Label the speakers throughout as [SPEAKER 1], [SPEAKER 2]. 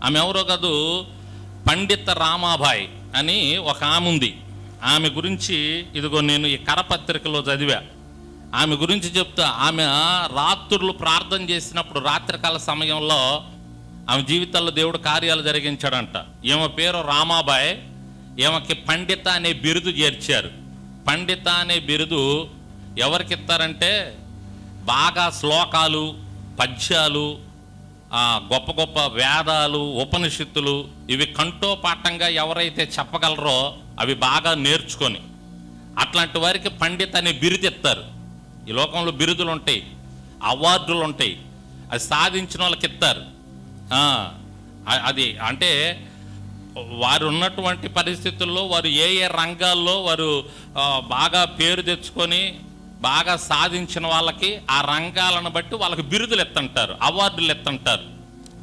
[SPEAKER 1] ఆమె ఎవరో కాదు, పండిత రామాబాయి అని ఒక ఆమె ఉంది. ఆమె గురించి ఇదిగో నేను ఈ కరపత్రికలో చదివా. ఆమె గురించి చెప్తా. ఆమె రాత్రులు ప్రార్థన చేసినప్పుడు రాత్రికాల సమయంలో ఆమె జీవితంలో దేవుడు కార్యాలు జరిగించాడంట. ఈమె పేరు రామాబాయి. ఈమెకి పండిత అనే బిరుదు చేర్చారు. పండిత అనే బిరుదు ఎవరికి ఇస్తారంటే, బాగా శ్లోకాలు, పద్యాలు, గొప్ప గొప్ప వేదాలు, ఉపనిషత్తులు ఇవి కంఠోపాఠంగా ఎవరైతే చెప్పగలరో అవి బాగా నేర్చుకొని అట్లాంటి వారికి పండిత అనే బిరుదు ఇస్తారు. ఈ లోకంలో బిరుదులు ఉంటాయి, అవార్డులు ఉంటాయి, అది సాధించిన వాళ్ళకి ఇస్తారు. అది అంటే వారు ఉన్నటువంటి పరిస్థితుల్లో వారు ఏ ఏ రంగాల్లో వారు బాగా పేరు తెచ్చుకొని బాగా సాధించిన వాళ్ళకి ఆ రంగాలను బట్టి వాళ్ళకి బిరుదులు ఎత్తంటారు, అవార్డులు ఎత్తంటారు.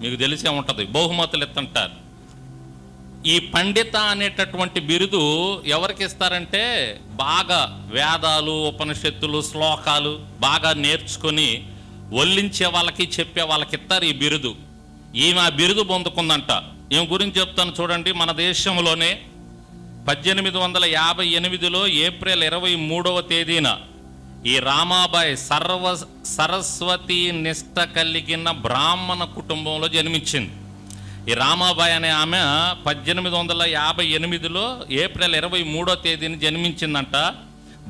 [SPEAKER 1] మీకు తెలిసే ఉంటుంది, బహుమతులు ఎత్తంటారు. ఈ పండిత అనేటటువంటి బిరుదు ఎవరికి ఇస్తారంటే, బాగా వేదాలు, ఉపనిషత్తులు, శ్లోకాలు బాగా నేర్చుకొని వల్లించే వాళ్ళకి, చెప్పే వాళ్ళకి ఇస్తారు ఈ బిరుదు. ఈమె ఆ బిరుదు పొందుకుందంట. ఈమె గురించి చెప్తాను చూడండి. మన దేశంలోనే 1858లో ఏప్రిల్ 23వ తేదీన ఈ రామాబాయి సరస్వతి నిష్ట కలిగిన బ్రాహ్మణ కుటుంబంలో జన్మించింది. ఈ రామాబాయి అనే ఆమె 1858లో ఏప్రిల్ 23వ తేదీని జన్మించిందంట.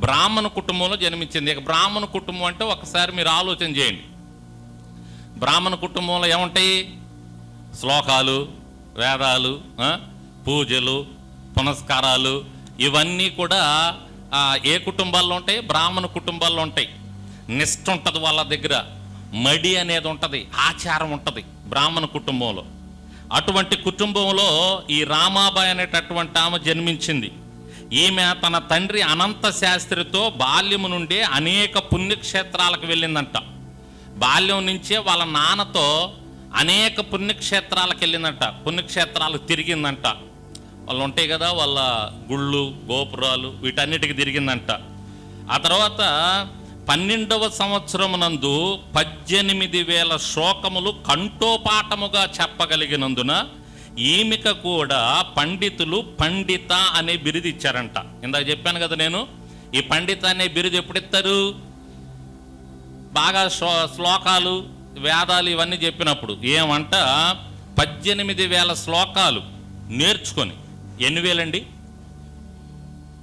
[SPEAKER 1] బ్రాహ్మణ కుటుంబంలో జన్మించింది. ఇక బ్రాహ్మణ కుటుంబం అంటే ఒకసారి మీరు ఆలోచన చేయండి. బ్రాహ్మణ కుటుంబంలో ఏముంటాయి? శ్లోకాలు, వేదాలు, పూజలు, పునస్కారాలు ఇవన్నీ కూడా ఏ కుటుంబాల్లో ఉంటాయి? బ్రాహ్మణ కుటుంబాల్లో ఉంటాయి. నిష్ఠ ఉంటుంది వాళ్ళ దగ్గర, మడి అనేది ఉంటుంది, ఆచారం ఉంటుంది బ్రాహ్మణ కుటుంబంలో. అటువంటి కుటుంబంలో ఈ రామాబాయి అనేటటువంటి ఆమె జన్మించింది. ఈమె తన తండ్రి అనంత శాస్త్రితో బాల్యము నుండి అనేక పుణ్యక్షేత్రాలకు వెళ్ళిందంట. బాల్యం నుంచే వాళ్ళ నాన్నతో అనేక పుణ్యక్షేత్రాలకు వెళ్ళిందంట, పుణ్యక్షేత్రాలకు తిరిగిందంట. వాళ్ళు ఉంటాయి కదా, వాళ్ళ గుళ్ళు, గోపురాలు, వీటన్నిటికి తిరిగిందంట. ఆ తర్వాత 12వ సంవత్సరమునందు 18,000 శ్లోకములు కంఠోపాఠముగా చెప్పగలిగినందున ఈమెకు కూడా పండితులు పండిత అనే బిరుదు ఇచ్చారంట. ఇందాక చెప్పాను కదా నేను, ఈ పండిత అనే బిరుదు ఎప్పుడు ఇస్తారు? బాగా శ్లోకాలు, వేదాలు ఇవన్నీ చెప్పినప్పుడు. ఏమంట, 18,000 శ్లోకాలు నేర్చుకొని. ఎన్ని వేలండి?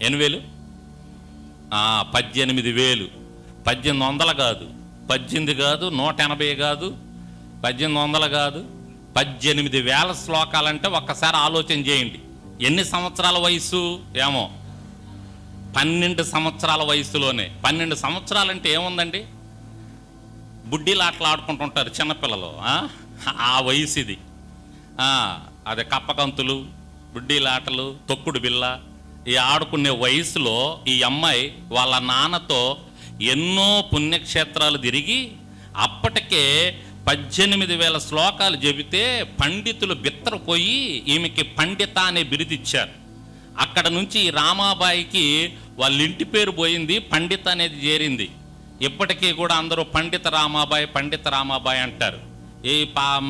[SPEAKER 1] 8,000? 18,000. 1800 కాదు, 18 కాదు, 180 కాదు, 1800 కాదు, 18,000 శ్లోకాలంటే ఒక్కసారి ఆలోచన చేయండి. ఎన్ని సంవత్సరాల వయసు? ఏమో 12 సంవత్సరాల వయసులోనే. 12 సంవత్సరాలంటే ఏముందండి? బుడ్డీలు ఆటలు ఆడుకుంటుంటారు చిన్నపిల్లలు, ఆ వయసు ఇది. అదే కప్పగంతులు, బుడ్డీల ఆటలు, తొక్కుడు బిల్ల ఈ ఆడుకునే వయసులో ఈ అమ్మాయి వాళ్ళ నాన్నతో ఎన్నో పుణ్యక్షేత్రాలు తిరిగి అప్పటికే 18,000 శ్లోకాలు చెబితే పండితులు బిత్తరపోయి ఈమెకి పండిత అనే బిరుదిచ్చారు. అక్కడ నుంచి ఈ రామాబాయికి వాళ్ళ ఇంటి పేరు పోయింది, పండిత అనేది చేరింది. ఇప్పటికీ కూడా అందరూ పండిత రామాబాయి అంటారు.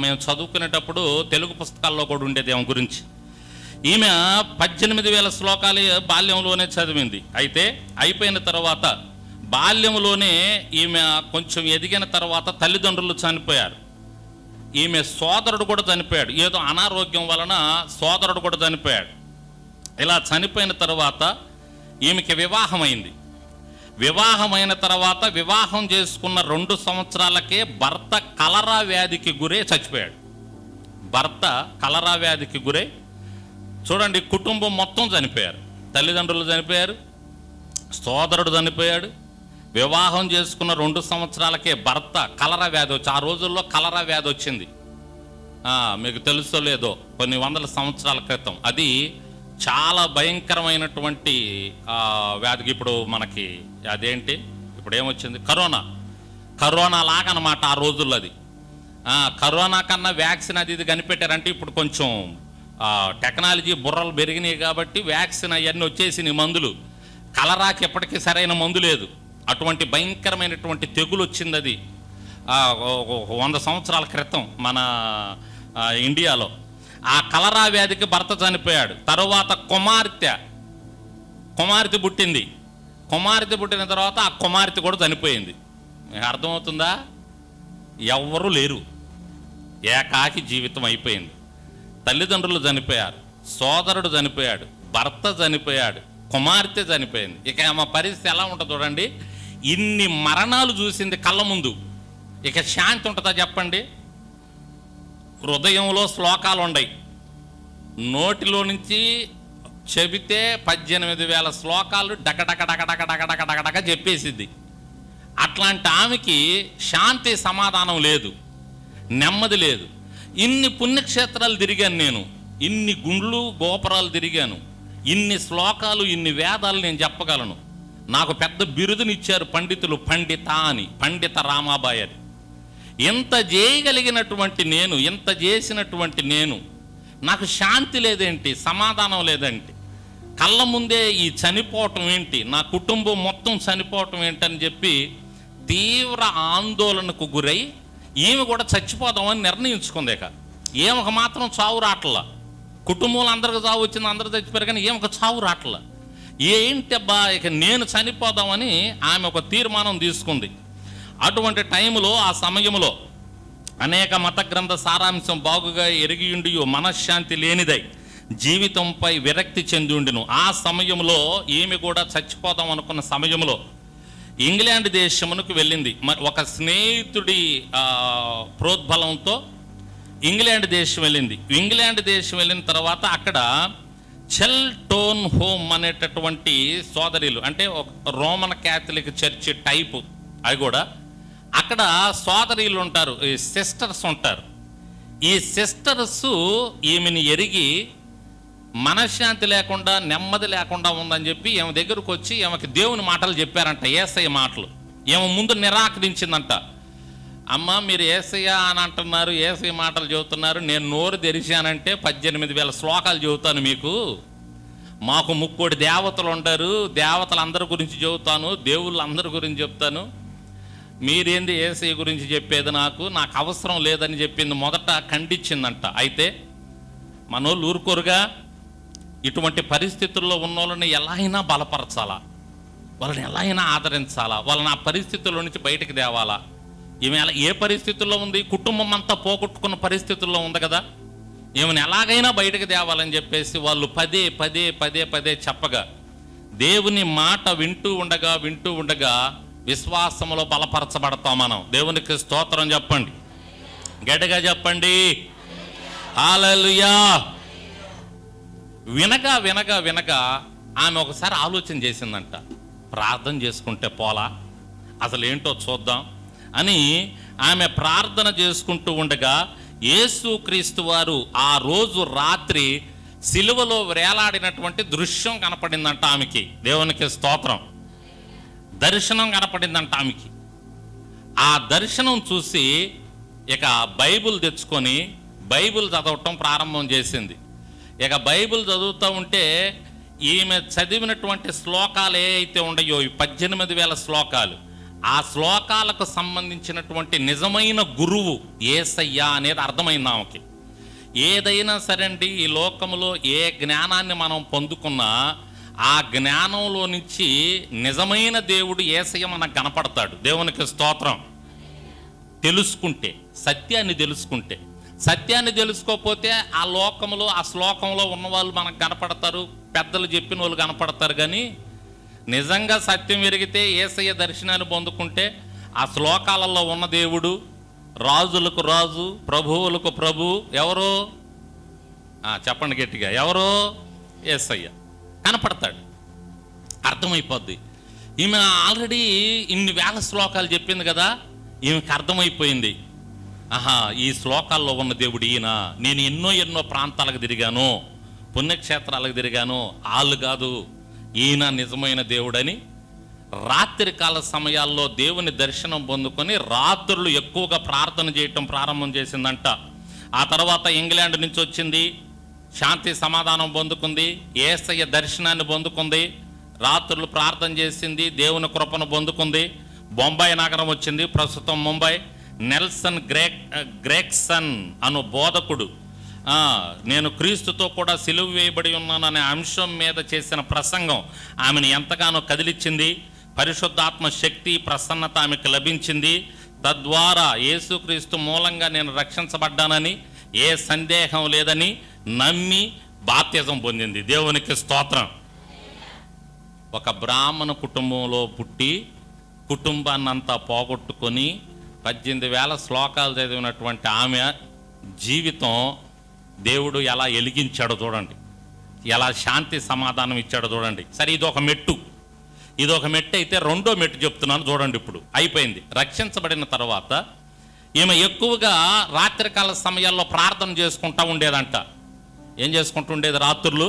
[SPEAKER 1] మేము చదువుకునేటప్పుడు తెలుగు పుస్తకాల్లో కూడా ఉండేది ఆమె గురించి. ఈమె 18,000 శ్లోకాలు బాల్యంలోనే చదివింది. అయితే అయిపోయిన తర్వాత బాల్యంలోనే ఈమె కొంచెం ఎదిగిన తర్వాత తల్లిదండ్రులు చనిపోయారు. ఈమె సోదరుడు కూడా చనిపోయాడు. ఏదో అనారోగ్యం వలన సోదరుడు కూడా చనిపోయాడు. ఇలా చనిపోయిన తర్వాత ఈమెకి వివాహమైంది. వివాహమైన తర్వాత వివాహం చేసుకున్న 2 సంవత్సరాలకే భర్త కలరా వ్యాధికి గురై చచ్చిపోయాడు. భర్త కలరా వ్యాధికి గురై, చూడండి, కుటుంబం మొత్తం చనిపోయారు. తల్లిదండ్రులు చనిపోయారు, సోదరుడు చనిపోయాడు. వివాహం చేసుకున్న 2 సంవత్సరాలకే భర్త కలరా వ్యాధి వచ్చి, ఆ రోజుల్లో కలరా వ్యాధి వచ్చింది. మీకు తెలుసో లేదో, కొన్ని వందల సంవత్సరాల క్రితం. అది చాలా భయంకరమైనటువంటి వ్యాధికి. ఇప్పుడు మనకి అదేంటి, ఇప్పుడు ఏమొచ్చింది? కరోనా లాగా అన్నమాట ఆ రోజుల్లో. అది కరోనా కన్నా వ్యాక్సిన్ అది ఇది కనిపెట్టారంటే ఇప్పుడు కొంచెం టెక్నాలజీ బుర్రలు పెరిగినాయి కాబట్టి వ్యాక్సిన్ అవన్నీ వచ్చేసినాయి, మందులు. కలరాకి ఎప్పటికీ సరైన మందు లేదు. అటువంటి భయంకరమైనటువంటి తెగులు వచ్చింది. అది 100 సంవత్సరాల క్రితం మన ఇండియాలో. ఆ కలరా వ్యాధికి భర్త చనిపోయాడు. తరువాత కుమార్తె పుట్టింది. కుమార్తె పుట్టిన తర్వాత ఆ కుమార్తె కూడా చనిపోయింది. మీకు అర్థమవుతుందా? ఎవ్వరూ లేరు, ఏకాకి జీవితం అయిపోయింది. తల్లిదండ్రులు చనిపోయారు, సోదరుడు చనిపోయాడు, భర్త చనిపోయాడు, కుమార్తె చనిపోయింది. ఇక ఆమె పరిస్థితి ఎలా ఉంటుందో చూడండి. ఇన్ని మరణాలు చూసింది కళ్ళ ముందు, ఇక శాంతి ఉంటుందా చెప్పండి? హృదయంలో శ్లోకాలు ఉన్నాయి, నోటిలో నుంచి చెబితే 18,000 శ్లోకాలు డగడగ చెప్పేసిద్ది. అట్లాంటి ఆమెకి శాంతి సమాధానం లేదు, నెమ్మది లేదు. ఇన్ని పుణ్యక్షేత్రాలు తిరిగాను నేను, ఇన్ని గుండ్లు గోపురాలు తిరిగాను, ఇన్ని శ్లోకాలు ఇన్ని వేదాలు నేను చెప్పగలను. నాకు పెద్ద బిరుదునిచ్చారు పండితులు, పండిత అని, పండిత రామాబాయి అని. ఇంత చేయగలిగినటువంటి నేను, ఇంత చేసినటువంటి నేను, నాకు శాంతి లేదేంటి, సమాధానం లేదేంటి, కళ్ళ ముందే ఈ చనిపోవటం ఏంటి, నా కుటుంబం మొత్తం చనిపోవటం ఏంటని చెప్పి తీవ్ర ఆందోళనకు గురై ఈమె కూడా చచ్చిపోదామని నిర్ణయించుకుంది. ఇక ఈమెకు మాత్రం చావు రాట్లా. కుటుంబంలో అందరికి చావు వచ్చింది, అందరూ చచ్చిపోయారు, కానీ ఈమెకు చావు రాట్లా. ఏంటబ్బా ఇక నేను చనిపోదామని ఆమె ఒక తీర్మానం తీసుకుంది. అటువంటి టైంలో, ఆ సమయంలో అనేక మత గ్రంథ సారాంశం బాగుగా ఎరిగియుండి మనశ్శాంతి లేనిదై జీవితంపై విరక్తి చెంది ఉండిను. ఆ సమయంలో ఈమె కూడా చచ్చిపోదాం అనుకున్న సమయంలో ఇంగ్లాండ్ దేశమునకు వెళ్ళింది. ఒక స్నేహితుడి ప్రోద్బలంతో ఇంగ్లాండ్ దేశం వెళ్ళింది. ఇంగ్లాండ్ దేశం వెళ్ళిన తర్వాత అక్కడ చెల్టోన్ హోమ్ అనేటటువంటి సోదరులు, అంటే ఒక రోమన్ క్యాథలిక్ చర్చ్ టైపు, అవి కూడా అక్కడ సోదరులు ఉంటారు, ఈ సిస్టర్స్ ఉంటారు. ఈ సిస్టర్స్ ఈమెని ఎరిగి మనశ్శాంతి లేకుండా, నెమ్మది లేకుండా ఉందని చెప్పి ఈమె దగ్గరకు వచ్చి ఈమెకి దేవుని మాటలు చెప్పారంట, యేసయ్య మాటలు. ఈమె ముందు నిరాకరించిందంట. అమ్మ, మీరు యేసయ్య అని అంటున్నారు, యేసయ్య మాటలు చెబుతున్నారు, నేను నోరు తెరిచానంటే 18,000 శ్లోకాలు చెబుతాను మీకు. మాకు 3 దేవతలు ఉంటారు, దేవతలందరి గురించి చెబుతాను, దేవుళ్ళు అందరి గురించి చెప్తాను, మీరేంది యేసయ్య గురించి చెప్పేది, నాకు అవసరం లేదని చెప్పింది. మొదట ఖండించిందంట. అయితే మనోళ్ళు ఊరుకోరుగా, ఇటువంటి పరిస్థితుల్లో ఉన్న వాళ్ళని ఎలా అయినా బలపరచాలా, వాళ్ళని ఎలా అయినా ఆదరించాలా, వాళ్ళని ఆ పరిస్థితుల్లో నుంచి బయటకు తేవాలా. ఈమె ఏ పరిస్థితుల్లో ఉంది? కుటుంబం అంతా పోగొట్టుకున్న పరిస్థితుల్లో ఉంది కదా. ఈమెను ఎలాగైనా బయటకు తేవాలని చెప్పేసి వాళ్ళు పదే చెప్పగా, దేవుని మాట వింటూ ఉండగా విశ్వాసంలో బలపరచబడతాం మనం. దేవునికి స్తోత్రం చెప్పండి, గట్టిగా చెప్పండి, హల్లెలూయా. వినగా ఆమె ఒకసారి ఆలోచన చేసిందంట, ప్రార్థన చేసుకుంటే పోలా, అసలు ఏంటో చూద్దాం అని ఆమె ప్రార్థన చేసుకుంటూ ఉండగా యేసుక్రీస్తు వారు ఆ రోజు రాత్రి సిలువలో వేలాడినటువంటి దృశ్యం కనపడిందంట ఆమెకి. దేవునికి స్తోత్రం. దర్శనం కనపడిందంట ఆమెకి. ఆ దర్శనం చూసి ఇక బైబిల్ తెచ్చుకొని బైబిల్ చదవటం ప్రారంభం చేసింది. ఇక బైబిల్ చదువుతూ ఉంటే ఈమె చదివినటువంటి శ్లోకాలు ఏ అయితే ఉన్నాయో, 18,000 శ్లోకాలు, ఆ శ్లోకాలకు సంబంధించినటువంటి నిజమైన గురువు యేసయ్య అనేది అర్థమైంది ఆమెకి. ఏదైనా సరే అండి, ఈ లోకంలో ఏ జ్ఞానాన్ని మనం పొందుకున్నా ఆ జ్ఞానంలో నుంచి నిజమైన దేవుడు యేసయ్య మనకు కనపడతాడు. దేవునికి స్తోత్రం. తెలుసుకుంటే, సత్యాన్ని తెలుసుకోకపోతే ఆ లోకంలో, ఆ శ్లోకంలో ఉన్నవాళ్ళు మనకు కనపడతారు, పెద్దలు చెప్పిన వాళ్ళు కనపడతారు. కానీ నిజంగా సత్యం ఎరిగితే, యేసయ్య దర్శనాన్ని పొందుకుంటే, ఆ శ్లోకాలలో ఉన్న దేవుడు రాజులకు రాజు, ప్రభువులకు ప్రభు ఎవరో చెప్పండి గట్టిగా, ఎవరో యేసయ్య కనపడతాడు, అర్థమైపోద్ది. ఈమె ఆల్రెడీ ఇన్ని వేల శ్లోకాలు చెప్పింది కదా, ఈమెకి అర్థమైపోయింది, ఆహా ఈ శ్లోకాల్లో ఉన్న దేవుడు ఈయన. నేను ఎన్నో ప్రాంతాలకు తిరిగాను, పుణ్యక్షేత్రాలకు తిరిగాను, వాళ్ళు కాదు, ఈయన నిజమైన దేవుడని రాత్రి కాల సమయాల్లో దేవుని దర్శనం పొందుకొని రాత్రులు ఎక్కువగా ప్రార్థన చేయటం ప్రారంభం చేసిందంట. ఆ తర్వాత ఇంగ్లాండ్ నుంచి వచ్చింది, శాంతి సమాధానం పొందుకుంది, యేసయ్య దర్శనాన్ని పొందుకుంది, రాత్రులు ప్రార్థన చేసింది, దేవుని కృపను పొందుకుంది. బొంబాయి నగరం వచ్చింది, ప్రస్తుతం ముంబై. నెల్సన్ గ్రేగ్సన్ అను బోధకుడు నేను క్రీస్తుతో కూడా సిలువ వేయబడి ఉన్నాను అనే అంశం మీద చేసిన ప్రసంగం ఆమెను ఎంతగానో కదిలిచ్చింది. పరిశుద్ధాత్మ శక్తి, ప్రసన్నత ఆమెకు లభించింది. తద్వారా యేసుక్రీస్తు మూలంగా నేను రక్షించబడ్డానని, ఏ సందేహం లేదని నమ్మి బాప్తిజం పొందింది. దేవునికి స్తోత్రం. ఒక బ్రాహ్మణ కుటుంబంలో పుట్టి కుటుంబాన్నంతా పోగొట్టుకొని 18,000 శ్లోకాలు చదివినటువంటి ఆమె జీవితం దేవుడు ఎలా వెలిగించాడో చూడండి, ఎలా శాంతి సమాధానం ఇచ్చాడో చూడండి. సరే, ఇదొక మెట్టు అయితే రెండో మెట్టు చెప్తున్నాను చూడండి. ఇప్పుడు అయిపోయింది. రక్షించబడిన తర్వాత ఈమె ఎక్కువగా రాత్రికాల సమయాల్లో ప్రార్థన చేసుకుంటూ ఉండేదంట. ఏం చేసుకుంటూ ఉండేది? రాత్రులు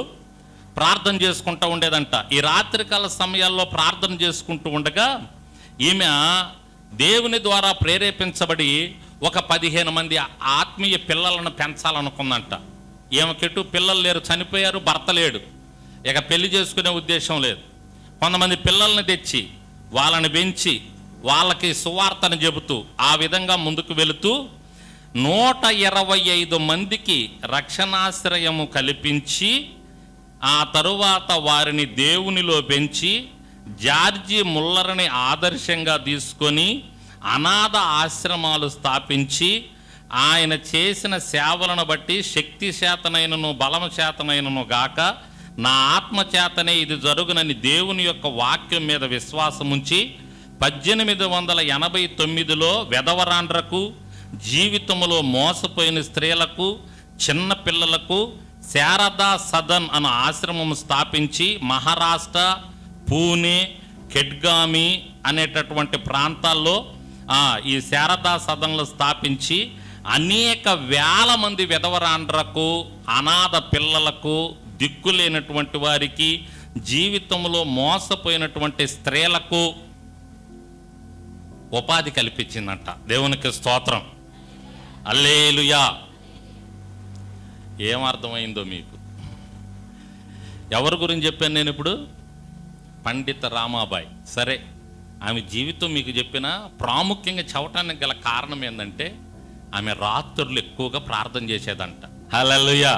[SPEAKER 1] ప్రార్థన చేసుకుంటూ ఉండేదంట. ఈ రాత్రికాల సమయాల్లో ప్రార్థన చేసుకుంటూ ఉండగా ఈమె దేవుని ద్వారా ప్రేరేపించబడి ఒక 15 మంది ఆత్మీయ పిల్లలను పెంచాలనుకుందంట. ఈమెకెటు పిల్లలు లేరు, చనిపోయారు, భర్త లేడు, ఇక పెళ్లి చేసుకునే ఉద్దేశం లేదు. కొంతమంది పిల్లల్ని తెచ్చి వాళ్ళని పెంచి వాళ్ళకి సువార్తను చెబుతూ ఆ విధంగా ముందుకు వెళుతూ 125 మందికి రక్షణాశ్రయము కల్పించి ఆ తరువాత వారిని దేవునిలో పెంచి జార్జి ముల్లర్ని ఆదర్శంగా తీసుకొని అనాథ ఆశ్రమాలు స్థాపించి ఆయన చేసిన సేవలను బట్టి శక్తి చేతనైనను బలము చేతనైనను గాక నా ఆత్మ చేతనే ఇది జరుగునని దేవుని యొక్క వాక్యం మీద విశ్వాసం ఉంచి 1889లో వెధవరాండ్రకు, జీవితంలో మోసపోయిన స్త్రీలకు, చిన్న పిల్లలకు శారదా సదన్ అనే ఆశ్రమం స్థాపించి మహారాష్ట్ర, పూణే, ఖెడ్గామి అనేటటువంటి ప్రాంతాల్లో ఈ శారదా సదన్లు స్థాపించి అనేక వేల మంది విధవరాండ్రకు, అనాథ పిల్లలకు, దిక్కులేనటువంటి వారికి, జీవితంలో మోసపోయినటువంటి స్త్రీలకు ఉపాధి కల్పించిందంట. దేవునికి స్తోత్రం. హల్లెలూయా. ఏమర్థమైందో మీకు? ఎవరి గురించి చెప్పాను నేను ఇప్పుడు? పండిత రామాబాయి. సరే, ఆమె జీవితం మీకు చెప్పిన ప్రాముఖ్యంగా చెప్పటానికి గల కారణం ఏంటంటే ఆమె రాత్రులు ఎక్కువగా ప్రార్థన చేసేదంట. హల్లెలూయా.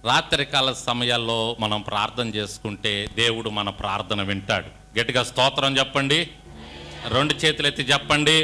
[SPEAKER 1] రాత్రికాల సమయాల్లో మనం ప్రార్థన చేసుకుంటే దేవుడు మన ప్రార్థన వింటాడు. గట్టిగా స్తోత్రం చెప్పండి. 2 చేతులు ఎత్తి చెప్పండి.